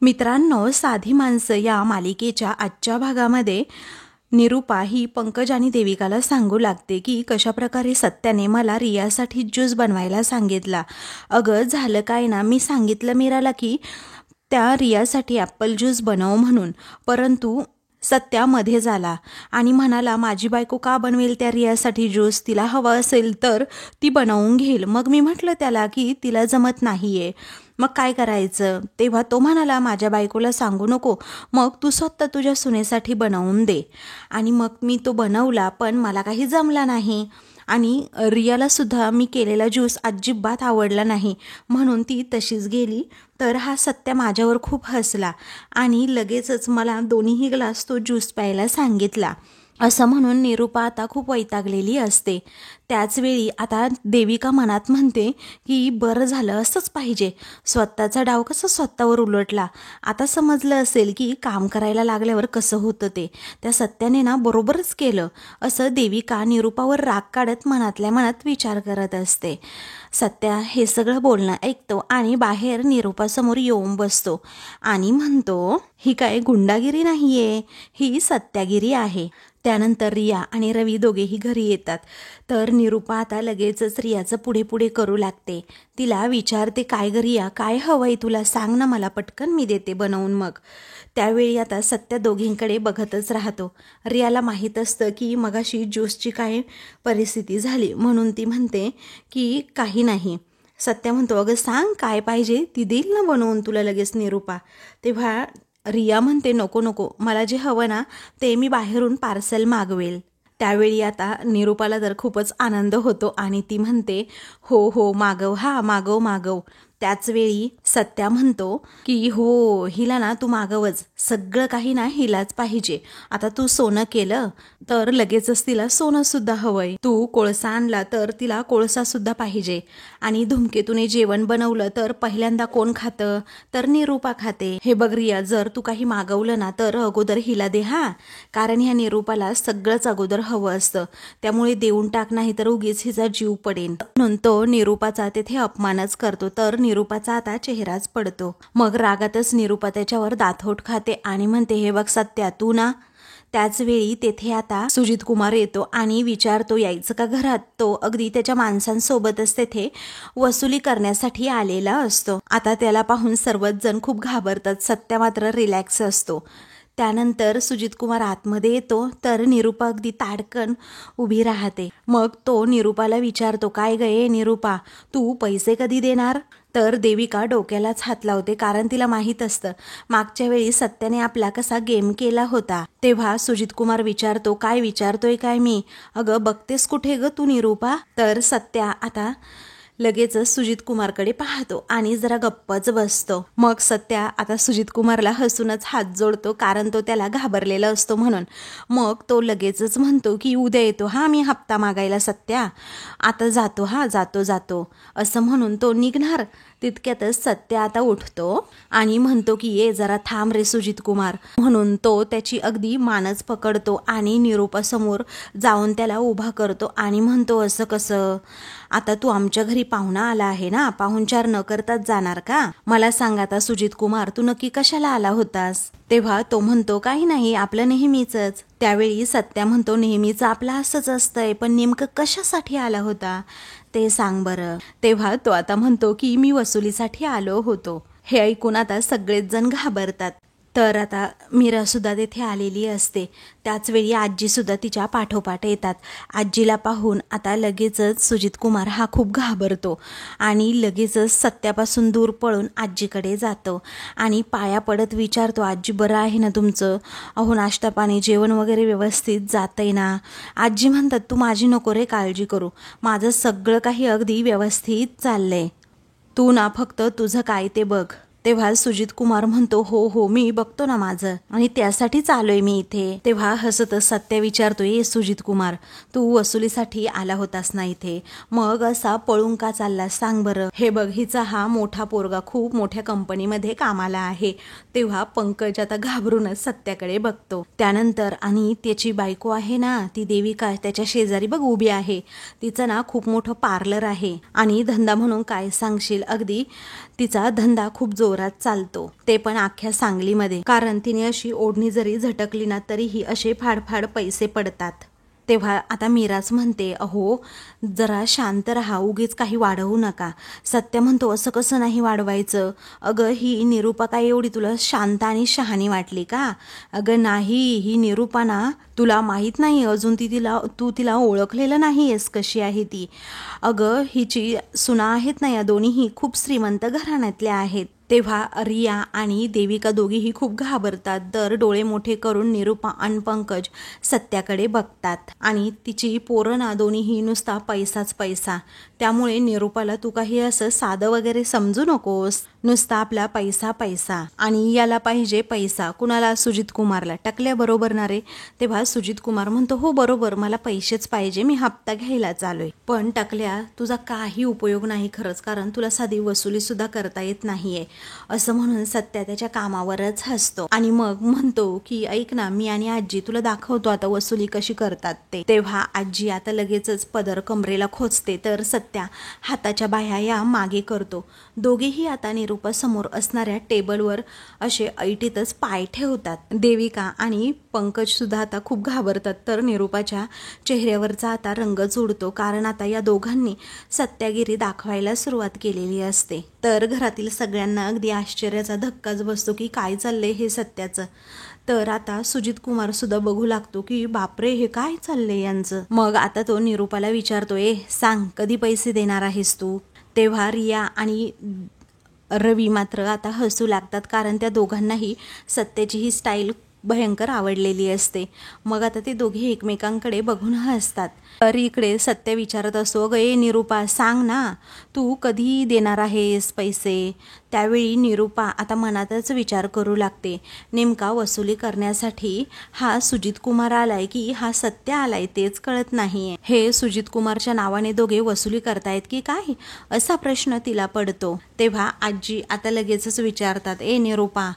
मित्रांनो, साधी माणसं या मालिकेच्या आजच्या भागामध्ये निरूपा ही पंकज आणि देविकाला सांगू लागते की कशाप्रकारे सत्याने मला रियासाठी ज्यूस बनवायला सांगितला. अगं झालं काय ना, मी सांगितलं मीराला की त्या रियासाठी ॲपल ज्यूस बनव म्हणून, परंतु सत्या मध्ये झाला आणि म्हणाला माझी बायको का बनवेल त्या रियासाठी ज्यूस, तिला हवं असेल तर ती बनवून घेईल. मग मी म्हटलं त्याला की तिला जमत नाहीये, मग काय करायचं. तेव्हा तो म्हणाला माझ्या बायकोला सांगू नको, मग तू स्वतः तुझ्या सुनेसाठी बनवून दे. आणि मग मी तो बनवला, पण मला काही जमला नाही आणि रियाला सुद्धा मी केलेला ज्यूस अजिबात आवडला नाही, म्हणून ती तशीच गेली. तर हा सत्या माझ्यावर खूप हसला आणि लगेचच मला दोन्हीही ग्लास तो ज्यूस प्यायला सांगितला. असं म्हणून निरूपा आता खूप वैतागलेली असते. त्याचवेळी आता देविका मनात म्हणते की बरं झालं, असंच पाहिजे. स्वतःचा डाव कसा स्वतःवर उलटला. आता समजलं असेल की काम करायला लागल्यावर कसं होतं ते. त्या सत्याने ना बरोबरच केलं, असं देविका निरूपावर राग काढत मनातल्या मनात विचार करत असते. सत्या हे सगळं बोलणं ऐकतो आणि बाहेर निरूपासमोर येऊन बसतो आणि म्हणतो ही काय गुंडागिरी नाहीये, ही सत्यागिरी आहे. त्यानंतर रिया आणि रवी दोघेही घरी येतात. तर निरूपा आता लगेचच रियाचं पुढे पुढे करू लागते. तिला विचारते काय ग रिया, काय हवंय तुला, सांग ना मला पटकन, मी देते बनवून. मग त्यावेळी आता सत्या दोघींकडे बघतच राहतो. रियाला माहीत असतं की मगाशी ज्यूसची काय परिस्थिती झाली, म्हणून ती म्हणते की काही नाही. सत्या म्हणतो अगं सांग काय पाहिजे, ती देईल ना बनवून तुला लगेच निरूपा. तेव्हा रिया म्हणते नको नको, मला जे हवं ना ते मी बाहेरून पार्सल मागवेल. त्यावेळी आता निरूपाला तर खूपच आनंद होतो आणि ती म्हणते हो हो मागव, हा मागव मागव. त्याचवेळी सत्या म्हणतो की हो हिला ना तू मागवच, सगळं काही ना हिलाच पाहिजे. आता तू सोनं केलं तर लगेचच तिला सोनं सुद्धा हवंय. तू कोळसा आणला तर तिला कोळसा सुद्धा पाहिजे. आणि धूमकेतूने जेवण बनवलं तर पहिल्यांदा कोण खातं, तर निरूपा खाते. हे बघ रिया, जर तू काही मागवलं ना तर अगोदर हिला दे हा, कारण ह्या निरूपाला सगळंच अगोदर हवं असतं. त्यामुळे देऊन टाक, नाही तर उगीच हिचा जीव पडेल. म्हणून तो निरूपाचा तेथे अपमानच करतो. तर निरूपाचा आता चेहराच पडतो. मग रागातच निरूपा त्याच्यावर दातहोट खाते आणि म्हणते हे बघ सत्या तू ना. त्याचवेळी तेथे आता सुजित कुमार येतो आणि विचारतो यायचं का घरात. तो अगदी त्याच्या माणसांसोबतच तेथे वसुली करण्यासाठी आलेला असतो. आता त्याला पाहून सर्वच जण खूप घाबरतात. सत्या मात्र रिलॅक्स असतो. त्यानंतर सुजित कुमार आतमध्ये येतो तर निरूपा अगदी ताडकन उभी राहते. मग तो निरूपाला विचारतो काय गे निरूपा, तू पैसे कधी देणार. तर देविका डोक्यालाच हात लावते, कारण तिला माहीत असतं मागच्या वेळी सत्याने आपला कसा गेम केला होता. तेव्हा सुजित कुमार विचारतो काय विचारतोय काय मी, अगं बघतेस कुठे ग तू निरूपा. तर सत्या आता लगेचच सुजित कुमारकडे पाहतो आणि जरा गप्पच बसतो. मग सत्या आता सुजित कुमारला हसूनच हात जोडतो, कारण तो त्याला घाबरलेला असतो म्हणून. मग तो लगेचच म्हणतो की उद्या येतो हा मी हप्ता मागायला सत्या, आता जातो हा, जातो जातो, असं म्हणून तो निघणार. तितक्यातच सत्या आता उठतो आणि म्हणतो की ये जरा थांब रे सुजित कुमार, म्हणून तो त्याची अगदी मानच पकडतो आणि निरूपासमोर जाऊन त्याला उभा करतो आणि म्हणतो असं कसं, आता तू आमच्या घरी पाहुणा आला आहे ना, पाहुणचार न करताच जाणार का. मला सांग आता सुजित कुमार, तू नक्की कशाला आला होतास. तेव्हा तो म्हणतो काही नाही, आपलं नेहमीचंच. त्यावेळी सत्या म्हणतो नेहमीचं आपलं असंच असतंय, पण नेमकं कशासाठी आला होता ते सांग बरं. तेव्हा तो आता म्हणतो की मी वसुलीसाठी आलो होतो. हे ऐकून आता सगळेच जण घाबरतात. तर आता मीरा सुद्धा तेथे आलेली असते. त्याचवेळी आजी सुद्धा तिच्या पाठोपाठ येतात. आजीला पाहून आता लगेचच सुजित कुमार हा खूप घाबरतो आणि लगेचच सत्यापासून दूर पळून आजीकडे जातो आणि पाया पडत विचारतो आजी बरं आहे ना तुमचं, अहो नाश्ता पाणी जेवण वगैरे व्यवस्थित जातंय ना. आजी म्हणतात तू माझी नको रे काळजी करू, माझं सगळं काही अगदी व्यवस्थित चाललंय, तू ना फक्त तुझं काय ते बघ. तेव्हा सुजित कुमार म्हणतो हो हो मी बघतो ना माझं, आणि त्यासाठीच आलोय मी इथे. तेव्हा हसतच सत्य विचारतोय सुजित कुमार, तू वसुलीसाठी आला होतास ना इथे, मग असा पळून का चालला सांग बरं. हे बघ हिचा हा मोठा पोरगा खूप मोठ्या कंपनीमध्ये कामाला आहे. तेव्हा पंकज आता घाबरूनच सत्याकडे बघतो. त्यानंतर आणि त्याची बायको आहे ना ती देविका, त्याच्या शेजारी बघ उभी आहे, तिचं ना खूप मोठं पार्लर आहे आणि धंदा म्हणून काय सांगशील, अगदी तिचा धंदा खूप जोरात जोरात चालतो, ते पण अख्ख्या सांगलीमध्ये. कारण तिने अशी ओढणी जरी झटकली ना तरीही असे फाडफाड पैसे पडतात. तेव्हा आता मीराच म्हणते, अहो जरा शांत राहा, उगीच काही वाढवू नका. सत्या म्हणतो, असं कसं नाही वाढवायचं? अगं ही निरूपा काय एवढी तुला शांत आणि शहाणी वाटली का? अगं नाही, ही निरूपा ना तुला माहीत नाही अजून, तू तिला ओळखलेलं नाही आहेस कशी आहे ती. अगं हिची सुना आहेत ना या दोन्हीही खूप श्रीमंत घराण्यातल्या आहेत. तेव्हा रिया आणि देविका दोघीही खूप घाबरतात. तर डोळे मोठे करून निरूपा आणि पंकज सत्याकडे बघतात आणि तिची पोरं ना दोन्हीही नुसता पैसाच पैसा. त्यामुळे निरूपाला तू काही असं साधं वगैरे समजू नकोस, नुसता आपला पैसा पैसा आणि याला पाहिजे पैसा. कुणाला? सुजित कुमारला. टकल्या बरोबर ना रे? तेव्हा सुजित कुमार म्हणतो, हो बरोबर, मला पैसेच पाहिजे, मी हप्ता घ्यायला चालूय. पण टकल्या तुझा काही उपयोग नाही खरंच, कारण तुला साधी वसुली सुद्धा करता येत नाहीये. असं म्हणून सत्या त्याच्या कामावरच हसतो आणि मग म्हणतो की ऐक ना, मी आणि आजी तुला दाखवतो आता वसुली कशी करतात ते. तेव्हा आजी आता लगेचच पदर कमरेला खोचते, तर सत्या हाताच्या बाह्या या मागे करतो. दोघेही आता निरूपा समोर असणाऱ्या टेबलवर असे ऐटीतच पाय ठेवतात. देविका आणि पंकज सुद्धा आता खूप घाबरतात. तर निरूपाच्या चेहऱ्यावरचा आता रंगच उडतो, कारण आता या दोघांनी सत्यागिरी दाखवायला सुरुवात केलेली असते. तर घरातील सगळ्यांना अगदी आश्चर्याचा धक्काच बसतो की काय चाललंय हे सत्याचं. तर आता सुजित कुमार सुद्धा बघू लागतो की बापरे, हे काय चाललंय यांचं. मग आता तो निरूपाला विचारतो, सांग कधी पैसे देणार आहेस तू? तेव्हा रिया आणि रवी मात्र आता हसू लागतात, कारण त्या दोघांनाही सत्याची ही स्टाईल भयंकर आवडलेली असते. मग आता ते दोघे एकमेकांकडे बघून हसतात. तर इकडे सत्य विचारत असतो, अगं निरूपा सांग ना, तू कधी देणार आहेस पैसे? त्यावेळी निरूपा आता मनातच विचार करू लागते, नेमका वसुली करण्यासाठी हा सुजित कुमार आलाय की हा सत्य आलाय तेच कळत नाहीये. हे सुजित कुमारच्या नावाने दोघे वसुली करतायत की काय, असा प्रश्न तिला पडतो. तेव्हा आजी आता लगेचच विचारतात, निरूपा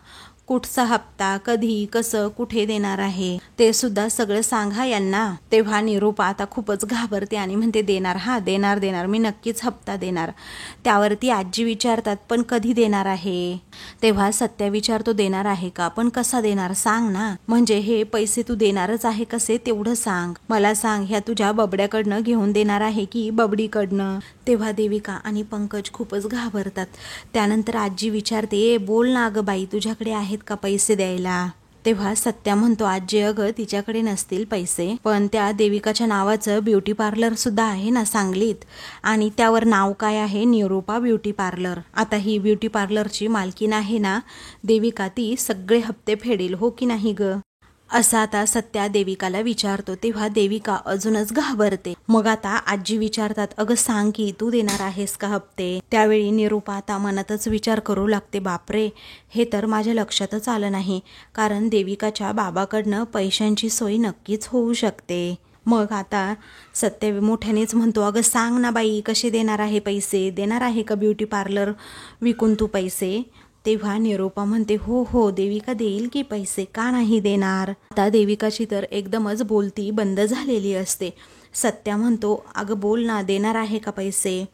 कुठचा हप्ता, कधी, कसं, कुठे देणार आहे ते सुद्धा सगळं सांगा यांना. तेव्हा निरूपा आता खूपच घाबरते आणि म्हणते, देणार, मी नक्कीच हप्ता देणार. त्यावरती आजी विचारतात, पण कधी देणार आहे? तेव्हा सत्या विचारतो, देणार आहे का, पण कसा देणार सांग ना, म्हणजे हे पैसे तू देणारच आहे कसे तेवढं सांग मला, सांग ह्या तुझ्या बबड्याकडनं घेऊन देणार आहे की बबडीकडनं? तेव्हा देविका आणि पंकज खूपच घाबरतात. त्यानंतर आजी विचारते, बोल ना अगं बाई, तुझ्याकडे आहेत का पैसे द्यायला? तेव्हा सत्या म्हणतो, आजी अगं तिच्याकडे नसतील पैसे, पण त्या देविकाच्या नावाचं ब्युटी पार्लर सुद्धा आहे ना सांगलीत, आणि त्यावर नाव काय आहे, निरूपा ब्युटी पार्लर. आता ही ब्युटी पार्लरची मालकीन आहे ना देविका, ती सगळे हप्ते फेडेल हो की नाही ग? असा आता सत्या देविकाला विचारतो. तेव्हा देविका अजूनच घाबरते. मग आता आजी विचारतात, अगं सांग की तू देणार आहेस का हप्ते? त्यावेळी निरूपा आता मनातच विचार करू लागते, बापरे, हे तर माझ्या लक्षातच आलं नाही, कारण देविकाच्या बाबाकडनं पैशांची सोय नक्कीच होऊ शकते. मग आता सत्य मोठ्यानेच म्हणतो, अगं सांग ना बाई, कसे देणार आहे पैसे? देणार आहे का ब्युटी पार्लर विकून तू पैसे? तेव्हा निरूपा म्हणते, हो देविका देईल की पैसे, का नाही देणार? आता देविकाची तर एकदमच बोलती बंद झालेली असते. सत्या म्हणतो, अगं बोल ना, देणार आहे का पैसे?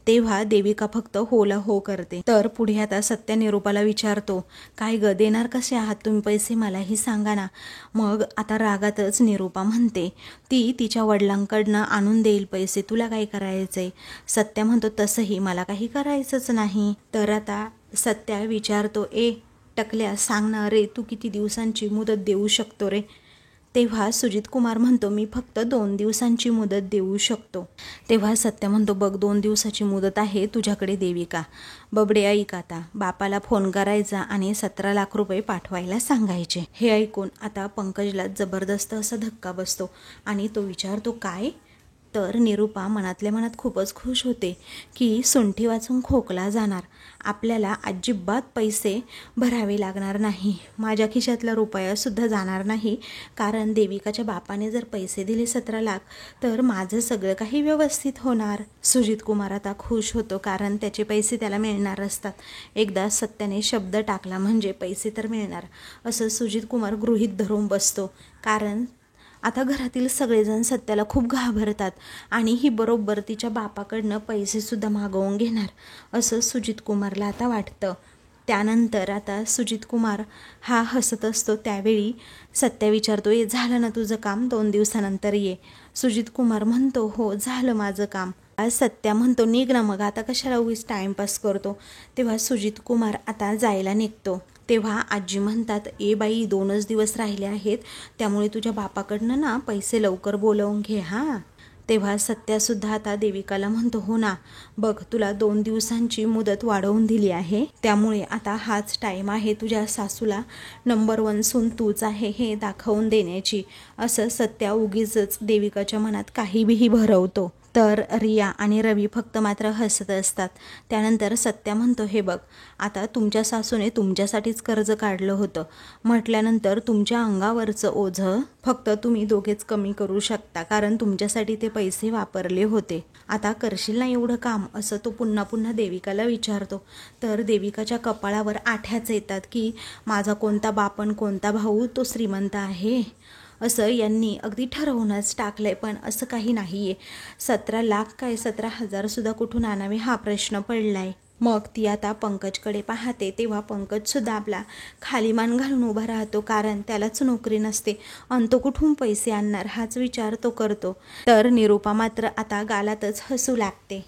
तेव्हा देविका फक्त होला हो करते. तर पुढे आता सत्या निरूपाला विचारतो, काय ग, देणार कसे आहात तुम्ही पैसे, मलाही सांगा ना. मग आता रागातच निरूपा म्हणते, ती तिच्या वडिलांकडनं आणून देईल पैसे, तुला काय करायचंय? सत्या म्हणतो, तसंही मला काही करायचंच नाही. तर आता सत्या विचारतो, टकल्या सांग ना रे, तू किती दिवसांची मुदत देऊ शकतो रे? तेव्हा सुजित कुमार म्हणतो, मी फक्त 2 दिवसांची मुदत देऊ शकतो. तेव्हा सत्य म्हणतो, बघ 2 दिवसाची मुदत आहे तुझ्याकडे देविका. बबडे ऐक, आता बापाला फोन करायचा आणि 17 लाख रुपये पाठवायला सांगायचे. हे ऐकून आता पंकजला जबरदस्त असा धक्का बसतो आणि तो विचारतो, काय? तर निरूपा मनातल्या मनात खूपच खुश होते की सुंठी वाचून खोकला जाणार, आपल्याला अजिबात पैसे भरावे लागणार नाही, माझ्या खिशातला रुपयासुद्धा जाणार नाही, कारण देविकाच्या बापाने जर पैसे दिले 17 लाख तर माझं सगळं काही व्यवस्थित होणार. सुजित कुमार आता खुश होतो, कारण त्याचे पैसे त्याला मिळणार असतात. एकदा सत्याने शब्द टाकला म्हणजे पैसे तर मिळणार, असं सुजित कुमार गृहीत धरून बसतो. कारण आता घरातील सगळेजण सत्याला खूप घाबरतात आणि ही बरोबर तिच्या बापाकडनं पैसे सुद्धा मागवून घेणार, असं सुजित कुमारला आता वाटतं. त्यानंतर आता सुजित कुमार हा हसत असतो. त्यावेळी सत्या विचारतो, ये झालं ना तुझं काम, 2 दिवसानंतर ये. सुजित कुमार म्हणतो, हो झालं माझं काम. आज सत्या म्हणतो, निघ ना मग, आता कशाला उगीच टाईमपास करतो. तेव्हा सुजित कुमार आता जायला निघतो. तेव्हा आजी म्हणतात, ए बाई 2च दिवस राहिले आहेत, त्यामुळे तुझ्या बापाकडनं ना पैसे लवकर बोलवून घे हां. तेव्हा सत्यासुद्धा आता देविकाला म्हणतो, हो ना, बघ तुला 2 दिवसांची मुदत वाढवून दिली आहे, त्यामुळे आता हाच टाईम आहे तुझ्या सासूला नंबर 1 सून तूच आहे हे दाखवून देण्याची. असं सत्या उगीचच देविकाच्या मनात काहीही भरवतो. तर रिया आणि रवी फक्त मात्र हसत असतात. त्यानंतर सत्या म्हणतो, हे बघ आता तुमच्या सासूने तुमच्यासाठीच कर्ज काढलं होतं म्हटल्यानंतर तुमच्या अंगावरचं ओझं फक्त तुम्ही दोघेच कमी करू शकता, कारण तुमच्यासाठी ते पैसे वापरले होते. आता करशील ना एवढं काम, असं तो पुन्हा पुन्हा देविकाला विचारतो. तर देविकाच्या कपाळावर आठ्याच येतात की माझा कोणता बापन कोणता भाऊ तो श्रीमंत आहे, असं यांनी अगदी ठरवूनच टाकलंय. पण असं काही नाही आहे. 17 लाख काय 17,000 सुद्धा कुठून आणावे हा प्रश्न पडलाय. मग ती आता पंकजकडे पाहते. तेव्हा पंकजसुद्धा आपला खाली मान घालून उभा राहतो, कारण त्यालाच नोकरी नसते आणि तो कुठून पैसे आणणार हाच विचार तो करतो. तर निरूपा मात्र आता गालातच हसू लागते.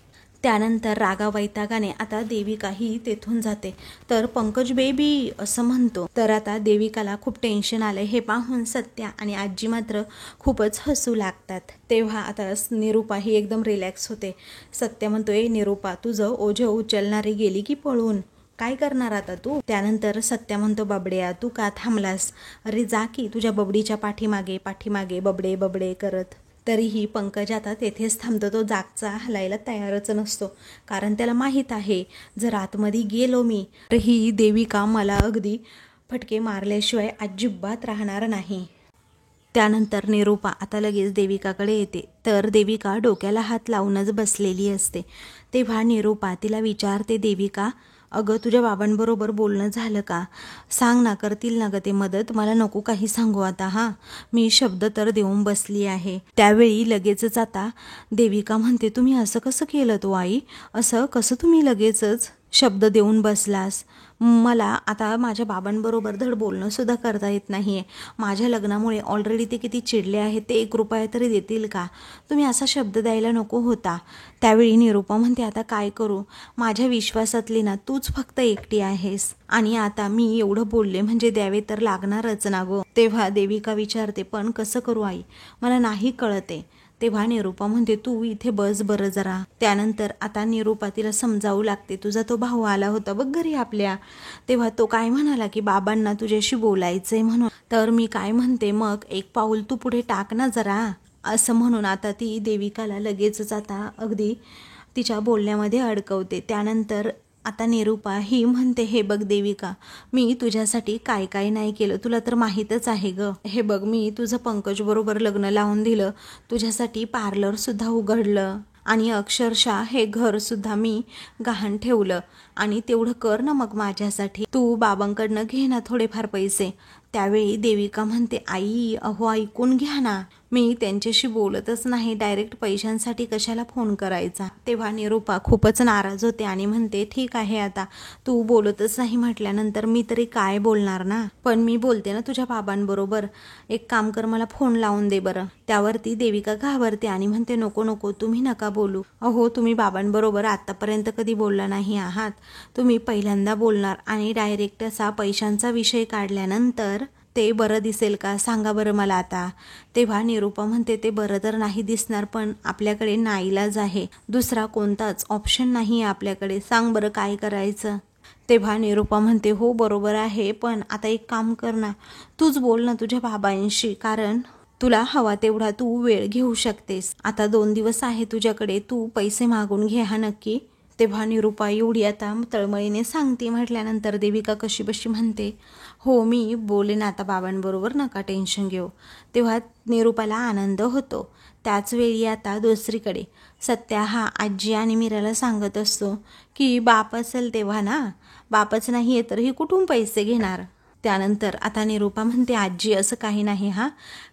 त्यानंतर रागा वैतागाने आता देविकाही तेथून जाते. तर पंकज बेबी असं म्हणतो. तर आता देविकाला खूप टेन्शन आलंय हे पाहून सत्या आणि आजी मात्र खूपच हसू लागतात. तेव्हा आता निरूपा ही एकदम रिलॅक्स होते. सत्या म्हणतो, ए निरूपा तुझं ओझं उचलणारी गेली की पळून, काय करणार आता तू. त्यानंतर सत्या म्हणतो, बबड्या तू का थांबलास, अरे जा की तुझ्या बबडीच्या पाठीमागे पाठीमागे बबडे बबडे करत. तरीही पंकज आता तेथेच थांबतो. तो जागचा हलायला तयारच नसतो, कारण त्याला माहीत आहे जर आतमध्ये गेलो मी तर ही देविका मला अगदी फटके मारल्याशिवाय अजिबात राहणार नाही. त्यानंतर निरूपा आता लगेच देविकाकडे येते. तर देविका डोक्याला हात लावूनच बसलेली असते. तेव्हा निरूपा तिला विचारते, देविका अगं तुझ्या बाबांबरोबर बोलणं झालं का, सांग ना, करतील ना ग ते मदत, मला नको काही सांगू आता हां, मी शब्द तर देऊन बसली आहे. त्यावेळी लगेचच आता देविका म्हणते, तुम्ही असं कसं केलं तो आई, असं कसं तुम्ही लगेचच शब्द देऊन बसलास, मला आता माझ्या बाबांबरोबर धड बोलणं सुद्धा करता येत नाही आहे, माझ्या लग्नामुळे ऑलरेडी ते किती चिडले आहेत, ते 1 रुपया तरी देतील का, तुम्ही असा शब्द द्यायला नको होता. त्यावेळी निरूपा म्हणते, आता काय करू, माझ्या विश्वासातली ना तूच फक्त एकटी आहेस आणि आता मी एवढं बोलले म्हणजे द्यावे तर लागणारच ना गो. तेव्हा देविका विचारते, पण कसं करू आई, मला नाही कळते. तेव्हा निरूपा म्हणते, तू इथे बस बरं जरा. त्यानंतर आता निरूपा तिला समजावू लागते, तुझा तो भाऊ आला होता बघ घरी आपल्या, तेव्हा तो काय म्हणाला की बाबांना तुझ्याशी बोलायचंय म्हणून, तर मी काय म्हणते मग 1 पाऊल तू पुढे टाक ना जरा, असं म्हणून आता ती देविकाला लगेचच आता अगदी तिच्या बोलण्यामध्ये अडकवते. त्यानंतर आता निरूपा ही म्हणते, हे बघ देविका, मी तुझ्यासाठी काय काय नाही केलं तुला तर माहीतच आहे ग. हे बघ, मी तुझं पंकजबरोबर लग्न लावून दिलं, तुझ्यासाठी पार्लरसुद्धा उघडलं आणि अक्षरशः हे घरसुद्धा मी गहाण ठेवलं, आणि तेवढं कर ना मग माझ्यासाठी, तू बाबांकडनं घे ना थोडेफार पैसे. त्यावेळी देविका म्हणते, आई अहो ऐकून घ्या ना, मी त्यांच्याशी बोलतच नाही, डायरेक्ट पैशांसाठी कशाला फोन करायचा. तेव्हा निरूपा खूपच नाराज होते आणि म्हणते, ठीक आहे आता तू बोलतच नाही म्हटल्यानंतर मी तरी काय बोलणार ना, पण मी बोलते ना तुझ्या बाबांबरोबर, एक काम कर मला फोन लावून दे बरं. त्यावरती देविका घाबरते आणि म्हणते, नको नको तुम्ही नका बोलू, अहो तुम्ही बाबांबरोबर आतापर्यंत कधी बोलला नाही आहात, तुम्ही पहिल्यांदा बोलणार आणि डायरेक्ट असा पैशांचा विषय काढल्यानंतर ते बरं दिसेल का, सांगा बरं मला आता. तेव्हा निरूपा म्हणते, ते बरं तर नाही दिसणार, पण आपल्याकडे नाईलाज आहे, दुसरा कोणताच ऑप्शन नाही आहे आपल्याकडे, सांग बरं काय करायचं. तेव्हा निरूपा म्हणते, हो बरोबर आहे, पण आता एक काम कर ना, तूच बोल ना तुझ्या बाबांशी, कारण तुला हवा तेवढा तू वेळ घेऊ शकतेस, आता 2 दिवस आहे तुझ्याकडे, तू पैसे मागून घे हा नक्की. तेव्हा निरूपा एवढी आता तळमळीने सांगते म्हटल्यानंतर देविका कशी बशी म्हणते, हो मी बोलेन आता बाबांबरोबर, नका टेन्शन घेऊ. तेव्हा निरूपाला आनंद होतो. त्याच वेळी आता दुसरीकडे सत्या हा आजी आणि मीराला सांगत असतो की बाप असेल तेव्हा ना, बापच नाही आहे तर ही कुठून पैसे घेणार. त्यानंतर आता निरूपा म्हणते, आजी असं काही नाही हां,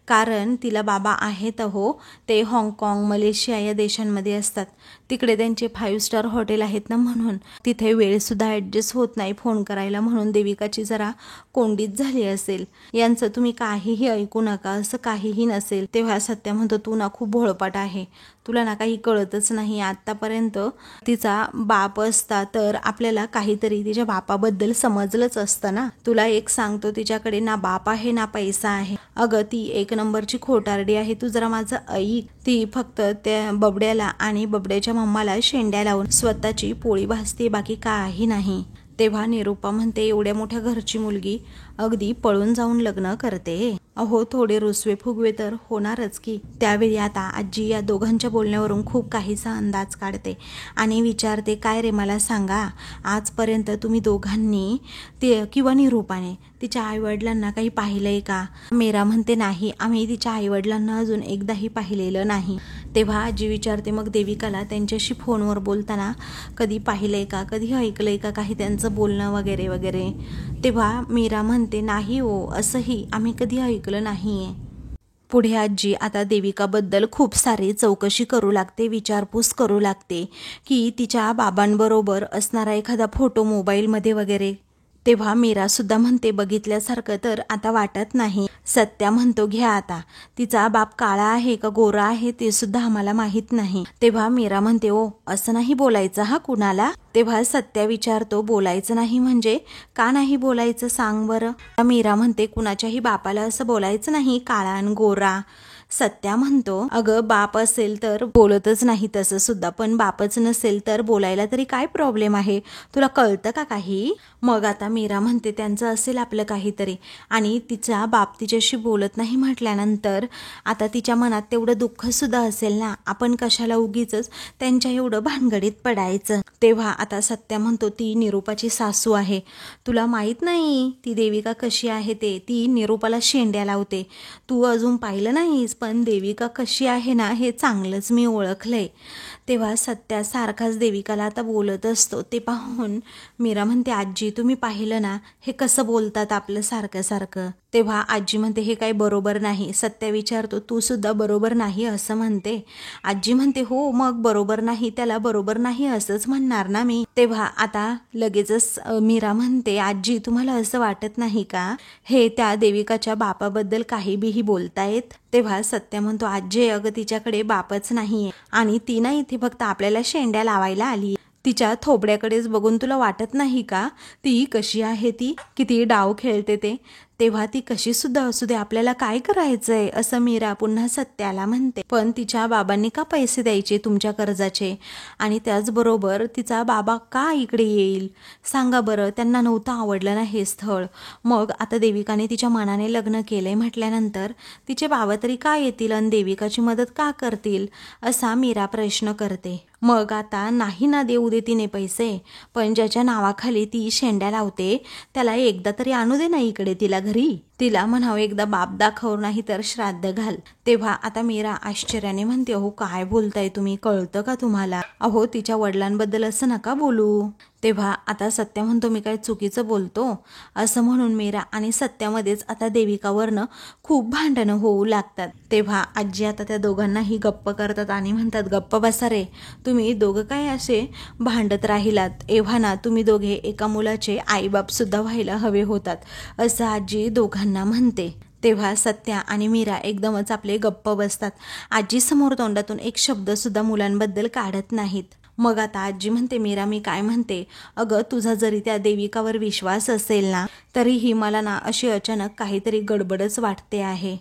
कारण तिला बाबा आहेत हो, ते हाँगकाँग मलेशिया या देशांमध्ये असतात. तिकडे त्यांचे 5 स्टार हॉटेल आहेत ना, म्हणून तिथे वेळसुद्धा ॲडजस्ट होत नाही फोन करायला, म्हणून देविकाची जरा कोंडीच झाली असेल. यांचं तुम्ही काहीही ऐकू नका, असं काहीही नसेल. तेव्हा सत्या म्हणतो तू ना खूप भोळपाट आहे, तुला ना काही कळतच नाही. आत्तापर्यंत तिचा बाप असता तर आपल्याला काहीतरी तिच्या बापाबद्दल समजलंच असतं ना. तुला एक सांगतो, तिच्याकडे ना बाप आहे ना पैसा आहे. अगं ती 1 नंबरची खोटारडी आहे, तू जरा माझं ऐक. ती फक्त त्या बबड्याला आणि बबड्याच्या मम्माला शेंड्या लावून स्वतःची पोळी भाजते, बाकी काही नाही. तेव्हा निरूपा म्हणते एवढ्या मोठ्या घरची मुलगी अगदी पळून जाऊन लग्न करते. अहो थोडे रुसवे फुगवे तर होणारच की. त्यावेळी आता आजी या दोघांच्या बोलण्यावरून खूप काहीसा अंदाज काढते आणि विचारते काय रे मला सांगा, आजपर्यंत तुम्ही दोघांनी ते किंवा निरूपाने तिच्या आईवडिलांना काही पाहिलंय का? मीरा म्हणते नाही, आम्ही तिच्या आईवडिलांना अजून एकदाही पाहिलेलं नाही. तेव्हा आजी विचारते मग देविकाला त्यांच्याशी फोनवर बोलताना कधी पाहिलंय का, कधी ऐकलंय का काही त्यांचं बोलणं वगैरे वगैरे. तेव्हा मीरा म्हणते नाही हो, असंही आम्ही कधी ऐकलं नाहीये. पुढे आजी आता देविकाबद्दल खूप सारी चौकशी करू लागते, विचारपूस करू लागते की तिच्या बाबांबरोबर असणारा एखादा फोटो मोबाईलमध्ये वगैरे. तेव्हा मीरासुद्धा म्हणते बघितल्यासारखं तर आता वाटत नाही. सत्या म्हणतो घ्या आता, तिचा बाप काळा आहे का गोरा आहे ते सुद्धा आम्हाला माहीत नाही. तेव्हा मीरा म्हणते ओ असं नाही बोलायचं हा कुणाला. तेव्हा सत्या विचारतो बोलायचं नाही म्हणजे का नाही बोलायचं सांग बरं. मीरा म्हणते कुणाच्याही बापाला असं बोलायचं नाही काळा आणि गोरा. सत्या म्हणतो अगं बाप असेल तर बोलतच नाही तसं सुद्धा, पण बापच नसेल तर बोलायला तरी काय प्रॉब्लेम आहे, तुला कळतं का काही. मग आता मीरा म्हणते त्यांचं असेल आपलं काहीतरी आणि तिचा बाप तिच्याशी बोलत नाही म्हटल्यानंतर आता तिच्या मनात तेवढं दुःख सुद्धा असेल ना, आपण कशाला उगीच त्यांच्या एवढं भानगडीत पडायचं. तेव्हा आता सत्या म्हणतो ती निरूपाची सासू आहे, तुला माहित नाही ती देविका कशी आहे ते, ती निरूपाला शेंड्या लावते. तू अजून पाहिलं नाहीस, पण देविका कशी आहे ना हे चांगलंच मी ओळखलंय. तेव्हा सत्या सारखाच देविकाला आता बोलत असतो. ते पाहून मीरा म्हणते आजी तुम्ही पाहिलं ना हे कसं बोलतात आपलं सारखं सारखं. तेव्हा आजी म्हणते हे काही बरोबर नाही. सत्या विचारतो तू सुद्धा बरोबर नाही असं म्हणते. आजी म्हणते हो मग बरोबर नाही, त्याला बरोबर नाही असंच म्हणणार ना मी. तेव्हा आता लगेचच मीरा म्हणते आजी तुम्हाला असं वाटत नाही का हे त्या देविकाच्या बापाबद्दल काही बीही बोलतायत. तेव्हा सत्या म्हणतो आजी अगं तिच्याकडे बापच नाहीये आणि ती ना इथे फक्त आपल्याला शेंड्या लावायला आली. तिच्या थोबड्याकडेच बघून तुला वाटत नाही का ती कशी आहे, ती किती डाव खेळते ते. तेव्हा ती कशी सुद्धा असू दे, आपल्याला काय करायचंय असं मीरा पुन्हा सत्याला म्हणते. पण तिच्या बाबांनी का पैसे द्यायचे तुमच्या कर्जाचे, आणि त्याचबरोबर तिचा बाबा का इकडे येईल सांगा बरं, त्यांना नव्हतं आवडलं ना हे स्थळ. मग आता देविकाने तिच्या मनाने लग्न केलंय म्हटल्यानंतर तिचे बाबा तरी का येतील आणि देविकाची मदत का करतील असा मीरा प्रश्न करते. मग आता नाही ना देऊ दे तिने पैसे, पण ज्याच्या नावाखाली ती शेंड्या लावते त्याला एकदा तरी आणू दे ना इकडे तिला घरी. तिला म्हणावं एकदा बाप दाखव नाही तर श्राद्ध घाल. तेव्हा आता मीरा आश्चर्याने म्हणते अहो काय बोलताय तुम्ही, कळतं का तुम्हाला, अहो तिच्या वडिलांबद्दल असं नका बोलू. तेव्हा आता सत्या म्हणतो मी काय चुकीचं बोलतो असं म्हणून मीरा आणि सत्यामध्येच आता देविकावरनं खूप भांडणं होऊ लागतात. तेव्हा आजी आता त्या दोघांनाही गप्प करतात आणि म्हणतात गप्प बसा रे, तुम्ही दोघं काय असे भांडत राहिलात, एव्हा ना तुम्ही दोघे एका मुलाचे आईबाप सुद्धा व्हायला हवे होतात असं आजी दोघांना म्हणते. तेव्हा सत्या आणि मीरा एकदमच आपले गप्प बसतात. आजी समोर तोंडातून एक शब्द सुद्धा मुलांबद्दल काढत नाहीत. मग आता आजी म्हणते मीरा मी काय म्हणते, अगं तुझा जरी त्या देविकावर विश्वास असेल ना तरीही मला ना अशी अचानक काहीतरी गडबडच वाटते आहे.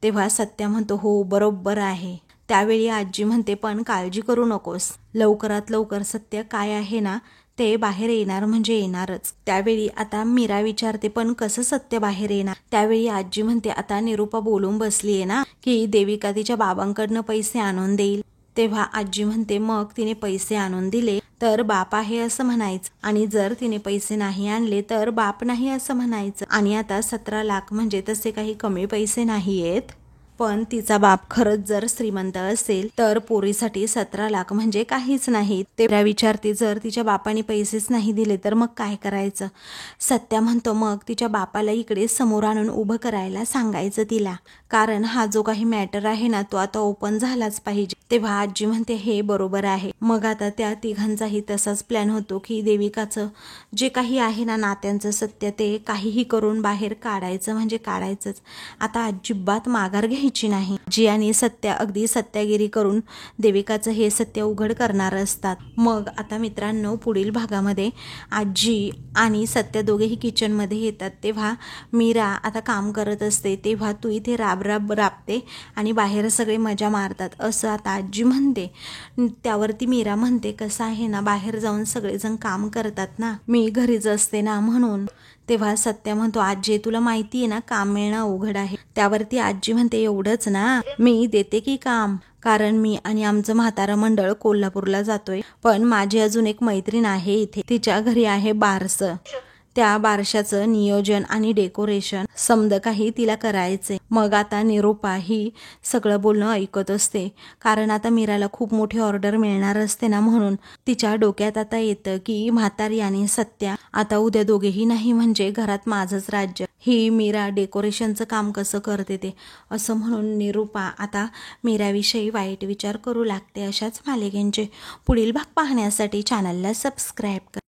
तेव्हा सत्या म्हणतो हो बरोबर आहे. त्यावेळी आजी म्हणते पण काळजी करू नकोस, लवकरात लवकर सत्य काय आहे ना ते बाहेर येणार म्हणजे येणारच. त्यावेळी आता मीरा विचारते पण कसं सत्य बाहेर येणार. त्यावेळी आजी म्हणते आता निरूपा बोलून बसलीये ना की देविका तिच्या बाबांकडनं पैसे आणून देईल. तेव्हा आजी म्हणते मग तिने पैसे आणून दिले तर बाप आहे असं म्हणायचं, आणि जर तिने पैसे नाही आणले तर बाप नाही असं म्हणायचं. आणि आता 17 लाख म्हणजे तसे काही कमी पैसे नाही आहेत. पण तिचा बाप खरंच जर श्रीमंत असेल तर पोरीसाठी 17 लाख म्हणजे काहीच नाही. ते विचारते जर तिच्या बापाने पैसेच नाही दिले तर मग काय करायचं. सत्या म्हणतो मग तिच्या बापाला इकडे समोर आणून उभं करायला सांगायचं तिला, कारण हा जो काही मॅटर आहे ना तो आता ओपन झालाच पाहिजे. तेव्हा आजी म्हणते हे बरोबर आहे. मग आता त्या तिघांचाही तसाच प्लॅन होतो की देविकाचं जे काही आहे ना नात्यांचं सत्य ते काहीही करून बाहेर काढायचं म्हणजे काढायचंच. आता अजिबात माघार घ्यायची नाही. जी आणि सत्या अगदी सत्यागिरी करून देविकाचं हे सत्य उघड करणार असतात. मग आता मित्रांनो पुढील भागामध्ये आजी आणि सत्या दोघेही किचनमध्ये येतात. तेव्हा मीरा आता काम करत असते. तेव्हा तू इथे राबते आणि बाहेर सगळे मजा मारतात असं आता आजी म्हणते. त्यावरती मीरा म्हणते कसं आहे ना बाहेर जाऊन सगळेजण काम करतात ना, मी घरीच असते ना म्हणून. तेव्हा सत्या म्हणतो आजी तुला माहिती आहे ना काम मिळणं अवघड आहे. त्यावरती आजी म्हणते एवढंच ना, मी देते की काम, कारण मी आणि आमचं म्हातारं मंडळ कोल्हापूरला जातोय. पण माझी अजून एक मैत्रीण आहे इथे, तिच्या घरी आहे बारसं. त्या बारशाचं नियोजन आणि डेकोरेशन समद काही तिला करायचे. मग आता निरूपा ही सगळं बोलणं ऐकत असते, कारण आता मीराला खूप मोठी ऑर्डर मिळणार असते ना, म्हणून तिच्या डोक्यात आता येतं की म्हातारी आणि सत्या आता उद्या दोघेही नाही म्हणजे घरात माझंच राज्य. ही मीरा डेकोरेशनचं काम कसं करते ते असं म्हणून निरूपा आता मीराविषयी वाईट विचार करू लागते. अशाच मालिकेंचे पुढील भाग पाहण्यासाठी चॅनलला सबस्क्राईब करा.